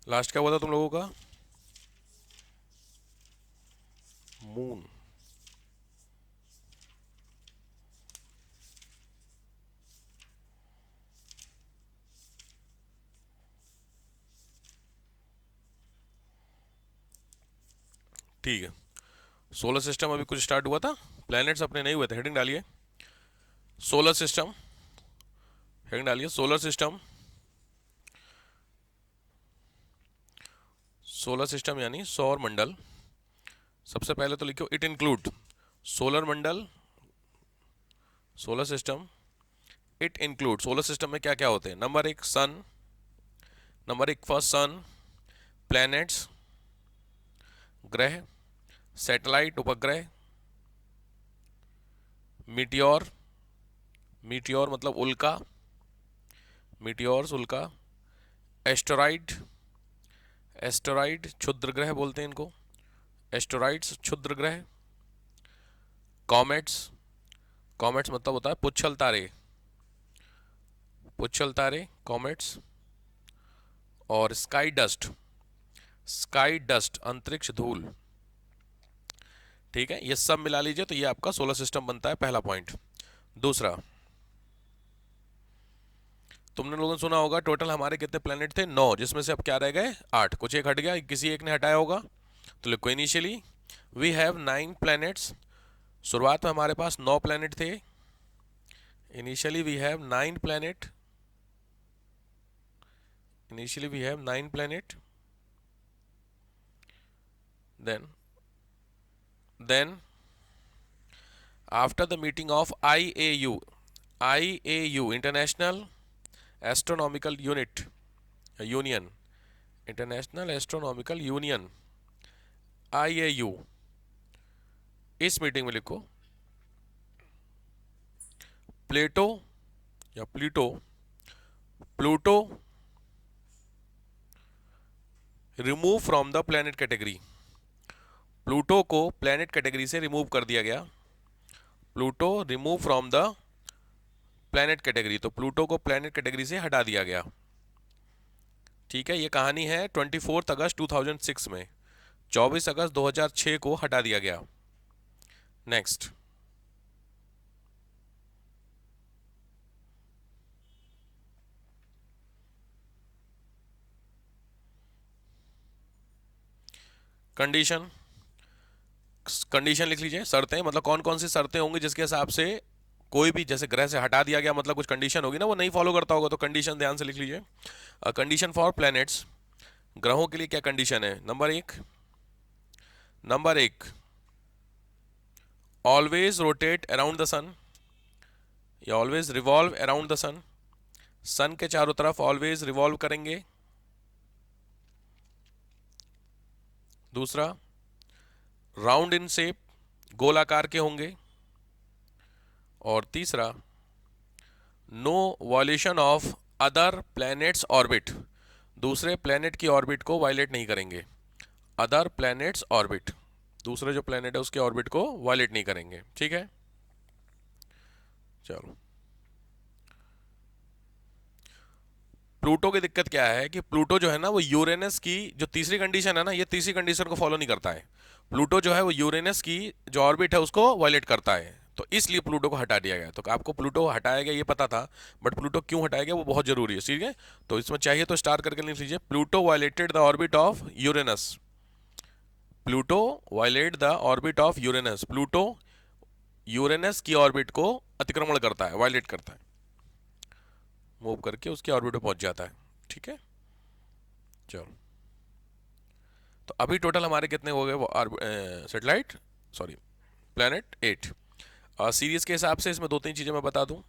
Last क्या हुआ था तुम लोगों का? मून। ठीक है, सोलर सिस्टम अभी कुछ स्टार्ट हुआ था, प्लैनेट्स अपने नहीं हुए थे। हेडिंग डालिए सोलर सिस्टम, हेडिंग डालिए सोलर सिस्टम। सोलर सिस्टम यानी सौर मंडल। सबसे पहले तो लिखो it include, solar Mandal, solar system, it include. Solar system में क्या क्या होते हैं? नंबर एक सन, नंबर एक फर्स्ट सन, प्लैनेट्स ग्रह, सैटेलाइट उपग्रह, मीटियोर, मीटियोर मतलब उल्का, मीटियोर्स उल्का, एस्टेरॉइड, एस्टेरॉइड क्षुद्र ग्रह बोलते हैं इनको, एस्टेरॉइड्स क्षुद्र ग्रह, कॉमेट्स, कॉमेट्स मतलब होता है पुच्छल तारे, पुच्छल तारे कॉमेट्स, और स्काई डस्ट, स्काई डस्ट अंतरिक्ष धूल। ठीक है, ये सब मिला लीजिए तो ये आपका सोलर सिस्टम बनता है, पहला पॉइंट। दूसरा, तुमने लोगों ने सुना होगा टोटल हमारे कितने प्लेनेट थे? 9, जिसमें से अब क्या रह गए? 8। कुछ एक हट गया, किसी एक ने हटाया होगा। तो लिखो इनिशियली वी हैव 9 प्लैनेट्स। शुरुआत में हमारे पास 9 प्लैनेट थे। Initially we have 9 planet, initially we have 9 planet. Then after the meeting of IAU International Astronomical Union, International Astronomical Union, IAU, इस मीटिंग में लिखो प्लेटो या Pluto, Pluto remove from the planet category, Pluto को planet category से remove कर दिया गया। Pluto remove from the planet category, तो प्लूटो को प्लैनेट कैटेगरी से हटा दिया गया। ठीक है, ये कहानी है 24 अगस्त 2006 में, 24 अगस्त 2006 को हटा दिया गया। नेक्स्ट, कंडीशन, कंडीशन लिख लीजिए। शर्तें मतलब कौन कौन सी शर्तें होंगी जिसके हिसाब से कोई भी जैसे ग्रह से हटा दिया गया, मतलब कुछ कंडीशन होगी ना, वो नहीं फॉलो करता होगा, तो कंडीशन ध्यान से लिख लीजिए। कंडीशन फॉर प्लैनेट्स, ग्रहों के लिए क्या कंडीशन है? नंबर एक, नंबर एक ऑलवेज रोटेट अराउंड द सन, या ऑलवेज रिवॉल्व अराउंड द सन, सन के चारों तरफ ऑलवेज रिवॉल्व करेंगे। दूसरा, राउंड इन शेप, गोलाकार के होंगे। और तीसरा, no violation of other planets orbit, दूसरे प्लैनेट की ऑर्बिट को वायलेट नहीं करेंगे। अदर प्लैनेट्स ऑर्बिट, दूसरे जो प्लैनेट है उसके ऑर्बिट को वायलेट नहीं करेंगे। ठीक है, चलो। प्लूटो की दिक्कत क्या है कि प्लूटो जो है ना वो यूरेनस की जो तीसरी कंडीशन है ना, ये तीसरी कंडीशन को फॉलो नहीं करता है। प्लूटो जो है वो यूरेनस की जो ऑर्बिट है उसको वायलेट करता है, तो इसलिए प्लूटो को हटा दिया गया। तो आपको प्लूटो हटाया गया ये पता था, बट प्लूटो क्यों हटाया गया वो बहुत जरूरी है। ठीक है, तो इसमें चाहिए तो स्टार करके लिख लीजिए, Pluto violated the orbit of Uranus, Pluto violate the orbit of Uranus, Pluto Uranus की ऑर्बिट को अतिक्रमण करता है, वायलेट करता है, मूव करके उसकी ऑर्बिट पे पहुंच जाता है। ठीक है, चलो। तो अभी टोटल हमारे कितने हो गए सेटेलाइट, सॉरी प्लैनेट? 8। सीरीज के हिसाब से इसमें दो तीन चीज़ें मैं बता दूं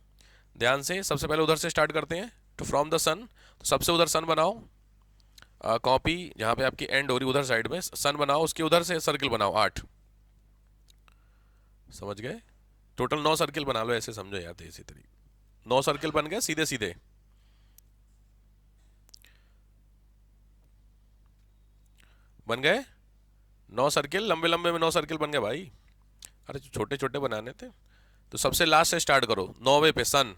ध्यान से। सबसे पहले उधर से स्टार्ट करते हैं, तो फ्रॉम द सन, तो सबसे उधर सन बनाओ, कॉपी जहाँ पे आपकी एंड हो रही उधर साइड में सन बनाओ, उसके उधर से सर्किल बनाओ 8। समझ गए? टोटल 9 सर्किल बना लो, ऐसे समझो यार, इसी तरीके 9 सर्किल बन गए सीधे सीधे। बन गए 9 सर्किल, लंबे लंबे में 9 सर्किल बन गए भाई। अरे छोटे छोटे बनाने थे। तो सबसे लास्ट से स्टार्ट करो, 9वें पे सन,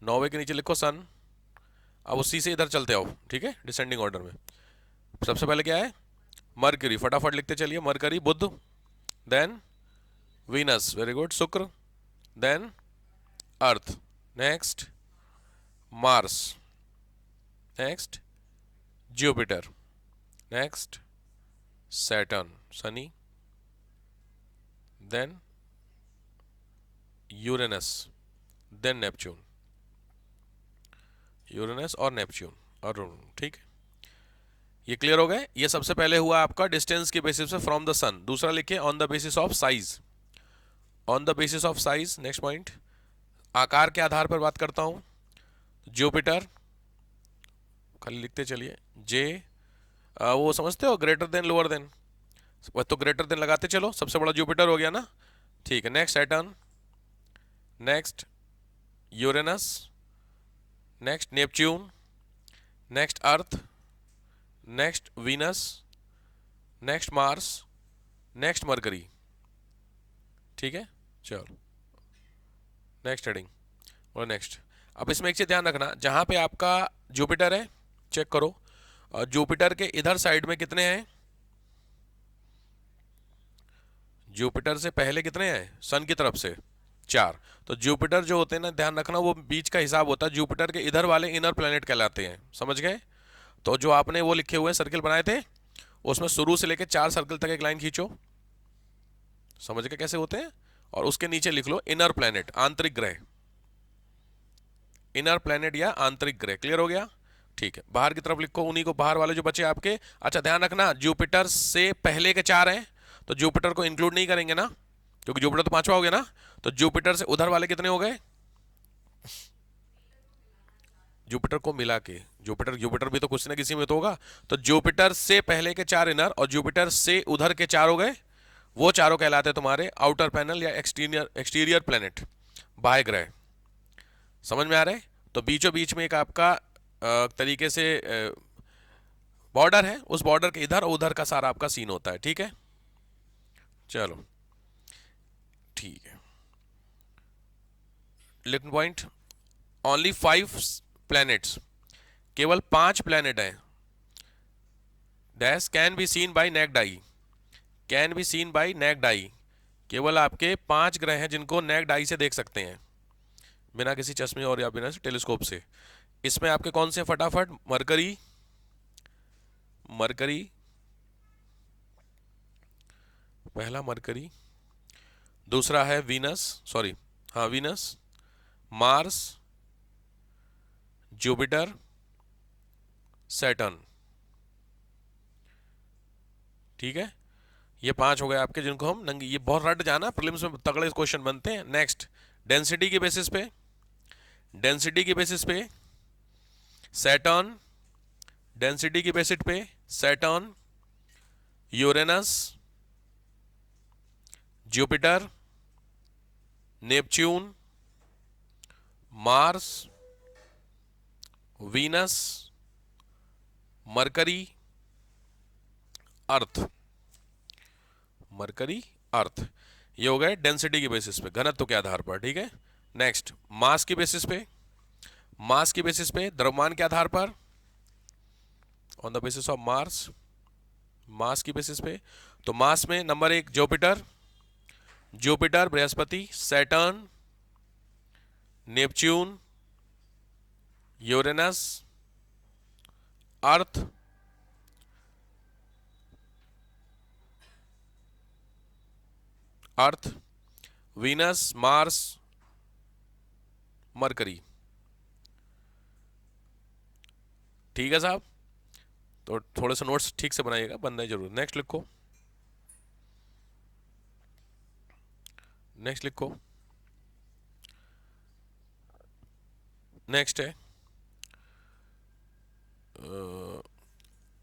9वें के नीचे लिखो सन, अब उसी से इधर चलते आओ, ठीक है, डिसेंडिंग ऑर्डर में। सबसे पहले क्या है, मरकरी, फटाफट लिखते चलिए, मरकरी बुध, देन वीनस, वेरी गुड, शुक्र, then Earth, next Mars, next Jupiter, next Saturn शनि, then Uranus, then Neptune, Uranus और नेपच्यून और, ठीक है, ये क्लियर हो गए। ये सबसे पहले हुआ आपका डिस्टेंस के बेसिस पे फ्रॉम द सन। दूसरा लिखिए on the basis of size, on the basis of size. Next point, आकार के आधार पर बात करता हूं, जुपिटर, खाली लिखते चलिए, जे, वो समझते हो ग्रेटर देन लोअर देन, तो ग्रेटर देन लगाते चलो, सबसे बड़ा जुपिटर हो गया ना, ठीक है। Next Saturn, next Uranus, next Neptune, next Earth, next Venus, next Mars, next Mercury, ठीक है। चलो नेक्स्ट हेडिंग और नेक्स्ट। अब इसमें एक चीज ध्यान रखना, जहां पे आपका जुपिटर है, चेक करो, और जुपिटर के इधर साइड में कितने हैं, जुपिटर से पहले कितने हैं सन की तरफ से, 4। तो जुपिटर जो होते हैं ना, ध्यान रखना, वो बीच का हिसाब होता है, जुपिटर के इधर वाले इनर प्लेनेट कहलाते हैं, समझ गए। तो जो आपने वो लिखे हुए सर्किल बनाए थे, उसमें शुरू से लेकर 4 सर्कल तक एक लाइन खींचो, समझ गए कैसे होते हैं, और उसके नीचे लिख लो इनर प्लेनेट, आंतरिक ग्रह, इनर प्लेनेट या आंतरिक ग्रह। क्लियर हो गया, ठीक है। बाहर की तरफ लिखो उन्हीं को, बाहर वाले जो बचे आपके। अच्छा ध्यान रखना, जुपिटर से पहले के 4 हैं, तो जुपिटर को इंक्लूड नहीं करेंगे ना, क्योंकि जुपिटर तो 5वां हो गया ना। तो जुपिटर से उधर वाले कितने हो गए, जुपिटर को मिला के, जुपिटर जुपिटर भी तो कुछ ना किसी में तो होगा। तो जुपिटर से पहले के 4 इनर और जुपिटर से उधर के 4 हो गए, वो चारों कहलाते हैं तुम्हारे आउटर पैनल या एक्सटीरियर एक्सटीरियर प्लेनेट, बाह्य ग्रह। समझ में आ रहा है। तो बीचों बीच में एक आपका तरीके से बॉर्डर है, उस बॉर्डर के इधर और उधर का सारा आपका सीन होता है, ठीक है। चलो ठीक है, लिटिल पॉइंट, ओनली 5 प्लैनेट्स, केवल 5 प्लैनेट हैं, dash can be seen by naked eye, can be seen by naked eye, केवल आपके 5 ग्रह हैं जिनको नेक्ड आई से देख सकते हैं, बिना किसी चश्मे और या बिना टेलीस्कोप से। इसमें आपके कौन से, फटाफट, मरकरी, मरकरी, पहला मरकरी, दूसरा है वीनस, सॉरी हाँ वीनस, मार्स, जुपिटर, सैटर्न, ठीक है। ये 5 हो गए आपके जिनको हम नंगी, ये बहुत रट जाना, प्रीलिम्स में तगड़े क्वेश्चन बनते हैं। नेक्स्ट, डेंसिटी की बेसिस पे, डेंसिटी की बेसिस पे सैटर्न, डेंसिटी की बेसिस पे Saturn, Uranus, Jupiter, Neptune, Mars, Venus, Mercury, Earth, Mercury, Earth, ये हो गए डेंसिटी की बेसिस पे, घनत्व के आधार पर, ठीक है। नेक्स्ट, मास की बेसिस पे, मास की बेसिस पे, द्रव्यमान के आधार पर, on the basis of mass, mass की बेसिस पे। तो मास में नंबर 1 जुपिटर, जुपिटर बृहस्पति, Saturn, Neptune, Uranus, Earth, Earth, Venus, Mars, Mercury, ठीक है साहब। तो थोड़े से नोट्स ठीक से बनाइएगा, बनना जरूर। नेक्स्ट लिखो, नेक्स्ट लिखो, नेक्स्ट है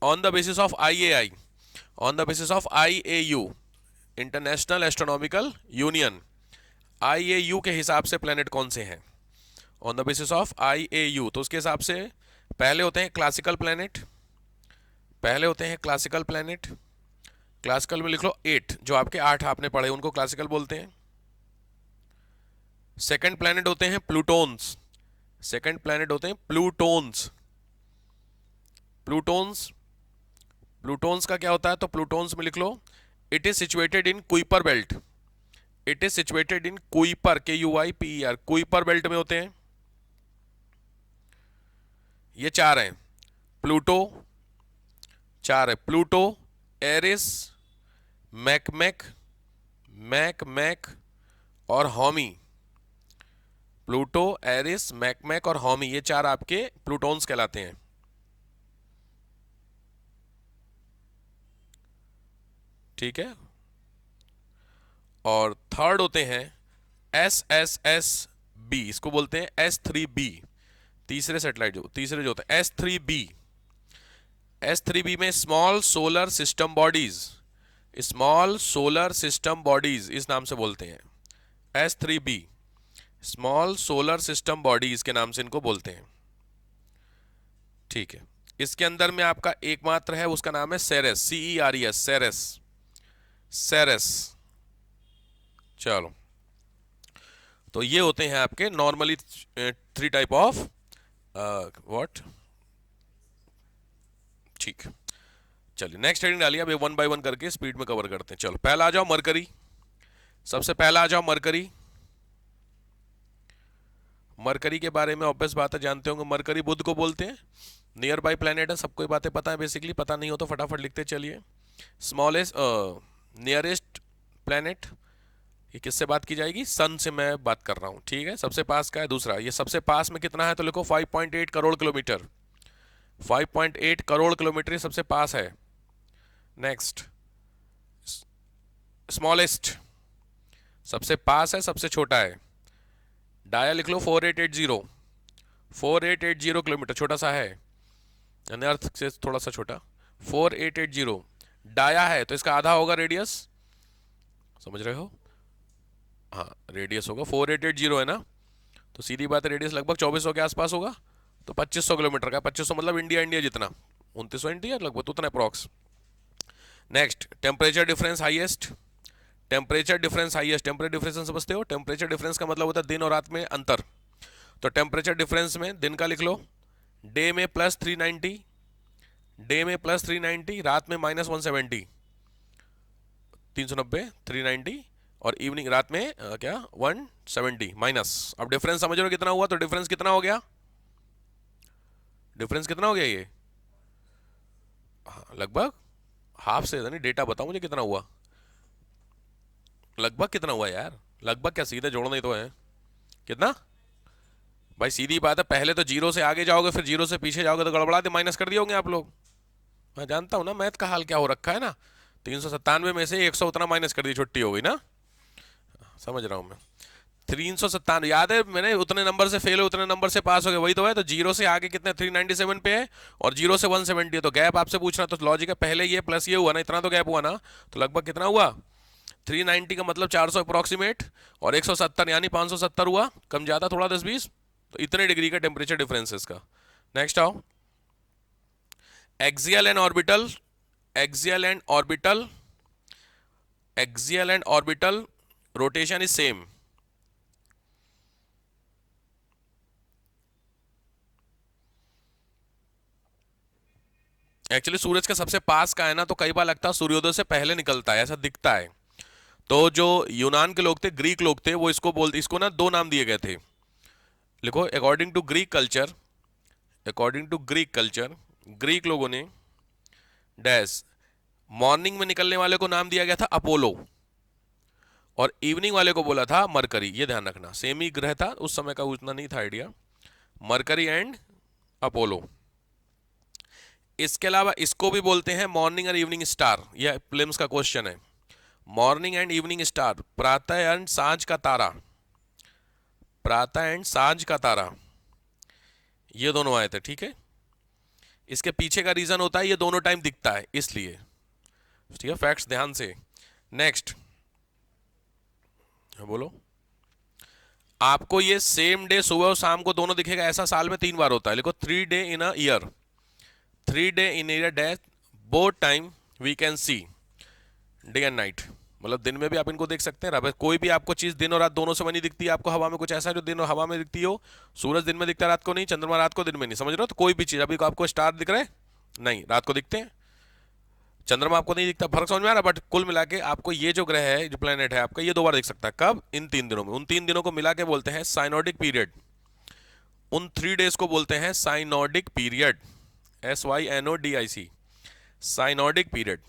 on the basis of IAI, on the basis of IAU, international astronomical union, IAU के हिसाब से प्लेनेट कौन से हैं, on the basis of IAU। तो उसके हिसाब से पहले होते हैं क्लासिकल प्लेनेट, पहले होते हैं क्लासिकल प्लेनेट, क्लासिकल में लिख लो 8, जो आपके 8 आपने पढ़े उनको क्लासिकल बोलते हैं। सेकंड प्लेनेट होते हैं प्लूटोन्स, सेकंड प्लेनेट होते हैं प्लूटोन्स, प्लूटोन्स, प्लूटोन्स का क्या होता है? तो प्लूटोन्स में लिख लो, it is situated in Kuiper belt, it is situated in Kuiper, KUIPER, Kuiper belt में होते हैं। ये चार हैं, प्लूटो, चार है, प्लूटो, एरिस, मैकमैक, मैकमैक और हॉमी। प्लूटो, एरिस, मैकमैक और हॉमी, ये चार आपके प्लूटोन्स कहलाते हैं। ठीक है। और थर्ड होते हैं SSSB, इसको बोलते हैं S3B, तीसरे सैटेलाइट जो तीसरे जो होते हैं S3B। S3B में small solar system bodies, small solar system bodies इस नाम से बोलते हैं, S3B, small solar system bodies के नाम से इनको बोलते हैं। ठीक है। इसके अंदर में आपका एकमात्र है, उसका नाम है सेरेस, CERES, सेरेस, सेरेस। चलो, तो ये होते हैं आपके नॉर्मली 3 टाइप ऑफ व्हाट। ठीक, चलिए नेक्स्ट हेडिंग डालिए, अब 1 बाय 1 करके स्पीड में कवर करते हैं। चलो, पहला आ जाओ मरकरी, सबसे पहला आ जाओ मरकरी। मरकरी के बारे में ऑब्वियस बात है, जानते होंगे, मरकरी बुध को बोलते हैं, नियर बाय प्लेनेट है, सबको ये बातें पता है बेसिकली, पता नहीं हो तो फटाफट लिखते चलिए। स्मॉलेस्ट नियरेस्ट प्लेनेट, ये किससे बात की जाएगी? सन से मैं बात कर रहा हूं। ठीक है, सबसे पास का है दूसरा, ये सबसे पास में कितना है तो लिखो 5.8 करोड़ किलोमीटर, 5.8 करोड़ किलोमीटर सबसे पास है। नेक्स्ट, स्मॉलेस्ट, सबसे पास है, सबसे छोटा है। डाया लिख लो 4880, 4880 किलोमीटर, छोटा सा है, यानी अर्थ से थोड़ा सा छोटा, 4880 डाया है, तो इसका आधा होगा रेडियस, समझ रहे हो? हाँ, रेडियस होगा 4880 है ना, तो सीधी बात है रेडियस लगभग 2400 के आसपास होगा, तो 2500 किलोमीटर का, 2500 मतलब इंडिया, इंडिया जितना 2900 इंडिया लगभग उतना approx. Next, temperature difference highest, temperature difference highest, temperature difference समझते हो? टेम्परेचर डिफरेंस का मतलब होता है दिन और रात में अंतर, तो टेम्परेचर डिफरेंस में दिन का लिख लो, डे में +390, डे में +390, रात में -170, 390, 390, और इवनिंग रात में क्या 170 माइनस। अब डिफरेंस समझ रहे हो कितना हुआ? तो डिफरेंस कितना हो गया? डिफरेंस कितना हो गया ये? हाँ, लगभग हाफ से, नहीं डेटा बताओ मुझे कितना हुआ, लगभग कितना हुआ यार? लगभग क्या, सीधे जोड़ना ही तो है। कितना भाई? सीधी बात है, पहले तो जीरो से आगे जाओगे, फिर जीरो से पीछे जाओगे तो गड़बड़ा दे, माइनस कर दिए होंगे आप लोग। मैं जानता हूं ना मैथ का हाल क्या हो रखा है ना, 397 में से 100 उतना माइनस कर दी, छुट्टी हो गई ना, समझ रहा हूं मैं। 397 याद है, मैंने उतने नंबर से फेल हो, उतने नंबर से पास हो गए, वही तो है। तो जीरो से आगे कितने, 397 पे है, और जीरो से 170 है, तो गैप आपसे पूछना, तो लॉजिक है पहले ये प्लस ये हुआ ना, इतना तो गैप हुआ ना, तो लगभग कितना हुआ? 390 का मतलब 400 अप्रोक्सीमेट, और 170 यानी 570 हुआ, कम ज्यादा थोड़ा 10-20, तो इतने डिग्री का टेम्परेचर डिफरेंस है इसका। नेक्स्ट आओ, axial and orbital, axial and orbital, axial and orbital rotation is same. Actually सूरज के सबसे पास का है ना, तो कई बार लगता है सूर्योदय से पहले निकलता है, ऐसा दिखता है। तो जो यूनान के लोग थे, ग्रीक लोग थे, वो इसको बोलते, इसको ना 2 नाम दिए गए थे, लिखो, according to Greek culture, according to Greek culture, Greek लोगों ने डैश मॉर्निंग में निकलने वाले को नाम दिया गया था अपोलो, और इवनिंग वाले को बोला था मरकरी। ये ध्यान रखना, सेम ही ग्रह था उस समय का, उतना नहीं था आइडिया, मरकरी एंड अपोलो। इसके अलावा इसको भी बोलते हैं मॉर्निंग और इवनिंग स्टार, यह प्रीलिम्स का क्वेश्चन है। मॉर्निंग एंड इवनिंग स्टार, प्रातः एंड सांझ का तारा, प्रातः एंड सांझ का तारा, ये दोनों आए थे। ठीक है, इसके पीछे का रीजन होता है ये दोनों टाइम दिखता है इसलिए। ठीक है, फैक्ट्स ध्यान से। नेक्स्ट बोलो, आपको ये सेम डे सुबह और शाम को दोनों दिखेगा, ऐसा साल में 3 बार होता है, लिखो 3 day in a year, 3 day in year day, both time we can see day and night, मतलब दिन में भी आप इनको देख सकते हैं। कोई भी आपको चीज दिन और रात दोनों समय नहीं दिखती है, आपको हवा में कुछ ऐसा जो दिन और हवा में दिखती हो, सूरज दिन में दिखता है रात को नहीं, चंद्रमा रात को दिन में नहीं, समझ रहे हो? तो कोई भी चीज, अभी आपको स्टार दिख रहे हैं, नहीं, रात को दिखते हैं, चंद्रमा आपको नहीं दिखता। फर्क समझ में आ रहा है? बट कुल मिला के आपको ये जो ग्रह है, जो प्लेनेट है आपका, ये 2 बार दिख सकता है। कब? इन 3 दिनों में। उन 3 दिनों को मिला के बोलते हैं साइनोडिक पीरियड। उन 3 डेज को बोलते हैं साइनोडिक पीरियड, SYNODIC, साइनोडिक पीरियड।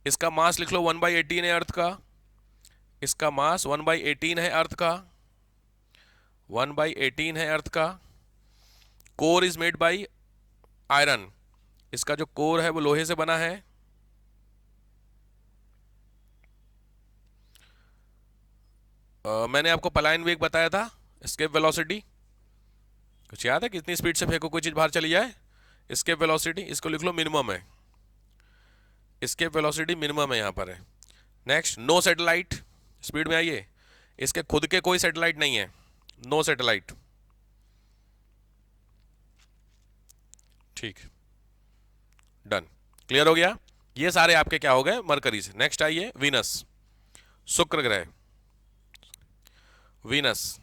इसका मास लिख लो 1/18 है अर्थ का। इसका मास 1/18 है अर्थ का, 1/18 है अर्थ का। Core is made by iron, इसका जो कोर है वो लोहे से बना है। मैंने आपको पलायन वेग बताया था, एस्केप वेलोसिटी, कुछ याद है? कितनी स्पीड से फेंको कोई चीज बाहर चली जाए? एस्केप वेलोसिटी, इसको लिख लो मिनिमम है। एस्केप वेलोसिटी मिनिमम है यहां पर है। नेक्स्ट, नो सैटेलाइट, स्पीड में आइए। इसके खुद के कोई सैटेलाइट नहीं है, नो सैटेलाइट। ठीक, डन, क्लियर हो गया? ये सारे आपके क्या हो गए? मरकरी से। नेक्स्ट आइए वीनस, शुक्र ग्रह। वीनस,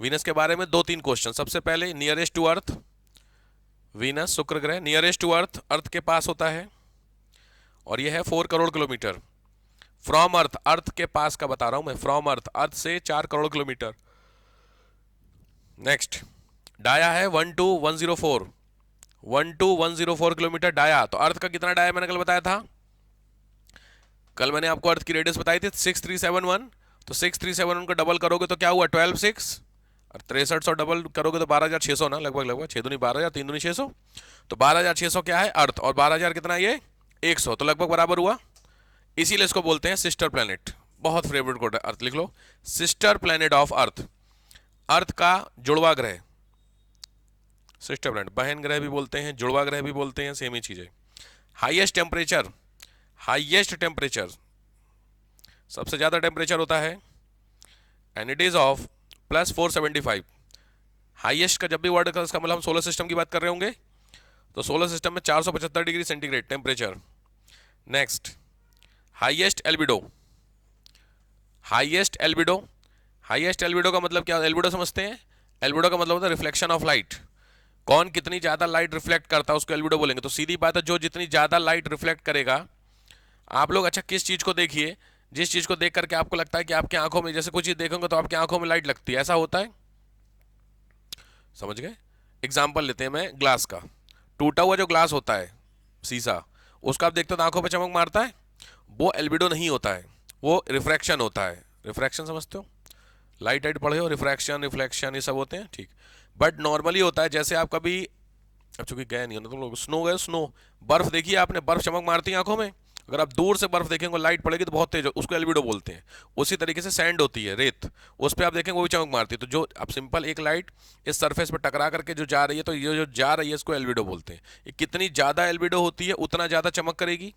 वीनस के बारे में 2-3 क्वेश्चन। सबसे पहले नियरेस्ट टू अर्थ, वीनस शुक्र ग्रह नियरेस्ट टू अर्थ, अर्थ के पास होता है, और यह है 4 करोड़ किलोमीटर फ्रॉम अर्थ। अर्थ के पास का बता रहा हूं मैं, फ्रॉम अर्थ, अर्थ से 4 करोड़ किलोमीटर। नेक्स्ट, डाया है 12104, 12104 किलोमीटर डाया। तो अर्थ का कितना डाया मैंने कल बताया था? कल मैंने आपको अर्थ की रेडियस बताई थी 6371। तो 6371 को डबल करोगे तो क्या हुआ? 126, और 6300 डबल करोगे तो 12600 ना, लगभग लगभग 6 दूनी 12000, 3 दूनी 600। तो 12600 क्या है? अर्थ, और 12000 कितना ये? 100, तो लगभग बराबर हुआ। इसीलिए इसको बोलते हैं सिस्टर प्लेनेट। बहुत फेवरेट कोड है, अर्थ लिख लो, सिस्टर प्लेनेट ऑफ अर्थ, अर्थ का जुड़वा ग्रह, सिस्टर प्लेनेट। बहन ग्रह भी बोलते हैं, जुड़वा ग्रह भी बोलते हैं, सेम ही चीज है। हाईएस्ट टेम्परेचर, हाईएस्ट टेम्परेचर, सबसे ज्यादा टेम्परेचर होता है, and it is of +475। Highest का जब भी वर्ड का इसका मतलब हम सोलर सिस्टम की बात कर रहे होंगे, तो सोलर सिस्टम में 475 degree centigrade temperature. Next, highest albedo, highest albedo, highest albedo का मतलब क्या? एल्बिडो समझते हैं? एल्बिडो का मतलब होता है रिफ्लेक्शन ऑफ लाइट। कौन कितनी ज्यादा लाइट रिफ्लेक्ट करता है उसको एल्बिडो बोलेंगे। तो सीधी बात है, जो जितनी ज्यादा लाइट रिफ्लेक्ट करेगा। आप लोग अच्छा किस चीज को देखिए, जिस चीज को देख करके आपको लगता है कि आपकी आंखों में, जैसे कुछ चीज देखोगे तो आपकी आंखों में लाइट लगती है, ऐसा होता है, समझ गए? एग्जाम्पल लेते हैं मैं ग्लास का, टूटा हुआ जो ग्लास होता है शीशा, उसको आप देखते हो तो आंखों पे चमक मारता है, वो एल्बिडो नहीं होता है, वो रिफ्रैक्शन होता है। रिफ्रैक्शन समझते हो? लाइट लाइट पढ़े हो, रिफ्रैक्शन रिफ्लेक्शन ये सब होते हैं, ठीक। बट नॉर्मली होता है, जैसे आप कभी, अब चूंकि गए नहीं हो ना तुम लोग, स्नो गए, स्नो बर्फ देखिए आपने, बर्फ चमक मारती है आंखों में। अगर आप दूर से बर्फ देखेंगे लाइट पड़ेगी तो बहुत तेज, उसको एल्बिडो बोलते हैं। उसी तरीके से सैंड होती है, रेत, उस पर आप देखेंगे वो भी चमक मारती है। तो जो अब सिंपल एक लाइट इस सरफेस पर टकरा करके जो जा रही है, तो ये जो जा रही है इसको एल्बिडो बोलते हैं। ये कितनी ज्यादा एल्बिडो होती है उतना ज्यादा चमक करेगी।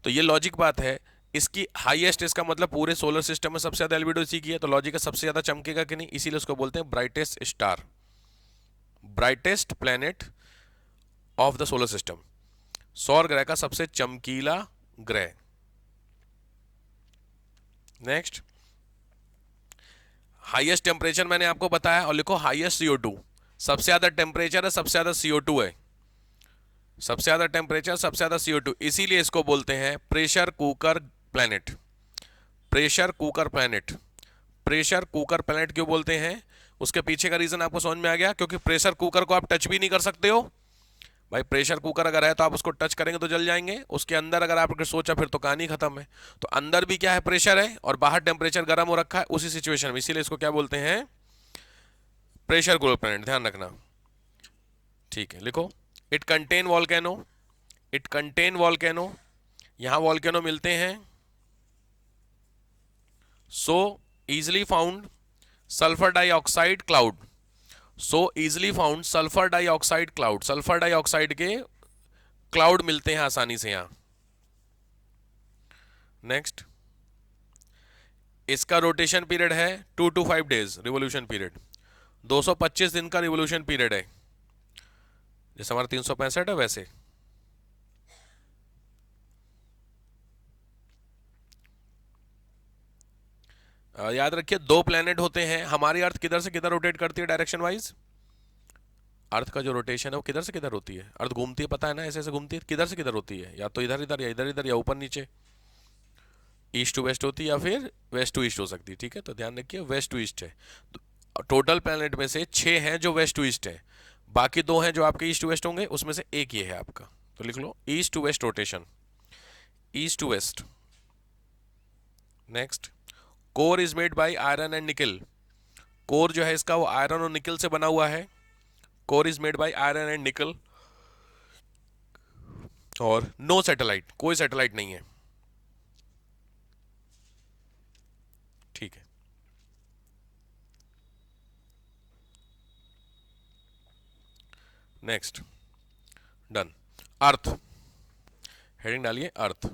तो ये लॉजिक बात है इसकी। हाईएस्ट, इसका मतलब पूरे सोलर सिस्टम में सबसे ज्यादा एल्बिडो इसी की है, तो लॉजिक है सबसे ज्यादा चमकेगा कि नहीं, इसीलिए उसको बोलते हैं brightest star, brightest planet of the solar system, सौर ग्रह का सबसे चमकीला ग्रह। नेक्स्ट, हाईएस्ट टेम्परेचर मैंने आपको बताया, और लिखो हाईएस्ट CO2, सबसे ज्यादा टेम्परेचर है, सबसे ज्यादा CO2 है, सबसे ज्यादा टेम्परेचर, सबसे ज्यादा CO2, इसीलिए इसको बोलते हैं pressure cooker planet, pressure cooker planet. Pressure cooker planet क्यों बोलते हैं? उसके पीछे का रीजन आपको समझ में आ गया, क्योंकि प्रेशर कुकर को आप टच भी नहीं कर सकते हो भाई। प्रेशर कुकर अगर है तो आप उसको टच करेंगे तो जल जाएंगे, उसके अंदर अगर आपने सोचा फिर तो कहानी खत्म है। तो अंदर भी क्या है? प्रेशर है, और बाहर टेम्परेचर गर्म हो रखा है उसी सिचुएशन में, इसीलिए इसको क्या बोलते हैं? प्रेशर कुकर प्लेनेट, ध्यान रखना, ठीक है। लिखो, it contain volcano, it contain volcano, यहां वॉल्केनो मिलते हैं। So easily found sulphur dioxide cloud, so easily found sulphur dioxide cloud, sulphur dioxide के क्लाउड मिलते हैं आसानी से यहां। नेक्स्ट, इसका रोटेशन पीरियड है 2 to 5 डेज, रिवोल्यूशन पीरियड 225 दिन का रिवोल्यूशन पीरियड है, जैसे हमारा 365 है वैसे। याद रखिए 2 प्लेनेट होते हैं, हमारी अर्थ किधर से किधर रोटेट करती है डायरेक्शन वाइज? अर्थ का जो रोटेशन है वो किधर से किधर होती है? अर्थ घूमती है, पता है ना, ऐसे ऐसे घूमती है, किधर से किधर होती है? या तो इधर इधर, या इधर इधर, या ऊपर नीचे। ईस्ट टू वेस्ट होती है या फिर वेस्ट टू ईस्ट हो सकती है, ठीक है, तो ध्यान रखिए वेस्ट टू ईस्ट है। तो टोटल प्लैनेट में से 6 हैं जो वेस्ट टू ईस्ट है, बाकी 2 हैं जो आपके ईस्ट टू वेस्ट होंगे, उसमें से एक ये है आपका। तो लिख लो east to west rotation, east to west. Next, core is made by iron and nickel. Core जो है इसका वो आयरन और निकल से बना हुआ है। Core is made by iron and निकल। और नो सैटेलाइट, कोई सैटेलाइट नहीं है, ठीक है। Next, done. अर्थ, हेडिंग डालिए अर्थ।